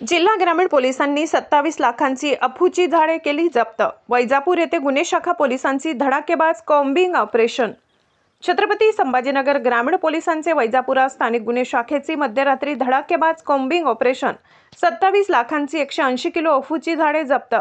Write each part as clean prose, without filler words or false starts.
जिल्हा ग्रामीण पोलिसांनी 27 लाखांची अफूची झाडे केली जप्त। वैजापूर येथे गुन्हे शाखा पोलिसांची धडाकेबाज कॉम्बिंग ऑपरेशन। छत्रपती संभाजीनगर ग्रामीण पोलिसांचे वैजापुरात स्थानिक गुन्हे शाखेची मध्यरात्री धडाकेबाज कॉम्बिंग ऑपरेशन। 27 लाखांची 180 किलो अफूची झाडे जप्त।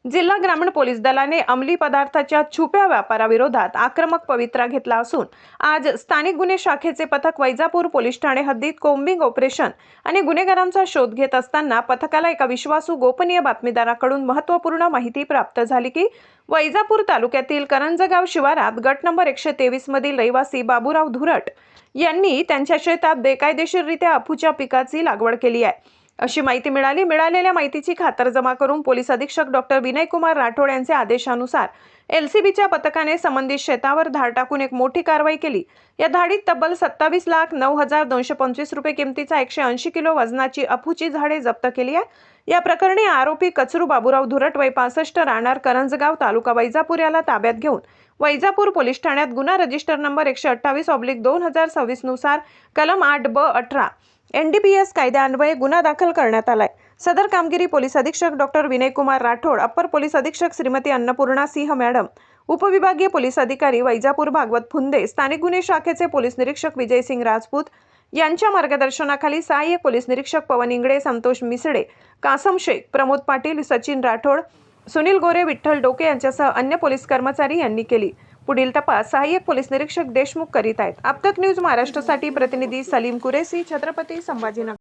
जिल्हा ग्रामीण पोलीस दलाने अंमली पदार्थाच्या छुप्या व्यापाराविरोधात आक्रमक पवित्रा घेतला असून आज स्थानिक गुन्हे शाखेचे पथक वैजापूर पोलीस ठाणे हद्दीत कॉम्बिंग ऑपरेशन आणि गुन्हेगारांचा शोध घेत असताना पथकाला एका विश्वासू गोपनीय बातमीदाराकडून महत्त्वपूर्ण माहिती प्राप्त झाली की वैजापूर तालुक्यातील करंजगाव शिवारात गट नंबर 123 मधील रहिवासी बाबूराव धुरट यांनी त्यांच्या शेतात बेकायदेशीररित्या अफूच्या पिकाची लागवड केली आहे अशी माहिती मिळाली। मिळालेल्या माहितीची खातरजमा करून पोलीस अधीक्षक डॉक्टर विनयकुमार राठोड यांच्या आदेशानुसार एलसीबीच्या पथकाने संबंधित शेतावर धाड टाकून एक मोठी कारवाई केली। या धाडीत तब्बल 27,09,225 रुपये किमतीचा 180 किलो वजनाची अफूची झाडे जप्त केली आहे। या प्रकरणी आरोपी कचरू बाबूराव धुरट वय 65 राहणार करंजगाव तालुका वैजापूर याला ताब्यात घेऊन वैजापूर पोलीस ठाण्यात गुन्हा रजिस्टर नंबर 128/2026 नुसार कलम 8/18 NDPS कायद्यान्वये गुन्हा दाखल करण्यात आलाय। सदर कामगिरी पोलीस अधीक्षक doctor Vinaykumar Rathod, upper police अधीक्षक श्रीमती अन्नपूर्णा सिंह मॅडम, उपविभागीय पोलीस अधिकारी वैजापूर भागवत फुंदे, स्थानिक गुन्हे शाखेचे पोलीस निरीक्षक विजयसिंग राजपूत यांच्या मार्गदर्शनाखाली सहाय्यक पोलीस निरीक्षक पवन इंगळे, संतोष मिसडे, कासम शेख, प्रमोद पाटील, सचिन राठोड, सुनील गोरे, विठ्ठल डोके यांच्यासह अन्य पोलीस कर्मचारी यांनी केली। पुढील तपास सहाय्यक पोलीस निरीक्षक देशमुख करीत आहेत। अब तक न्यूज महाराष्ट्रासाठी प्रतिनिधी सलीम कुरेशी, छत्रपती संभाजीनगर।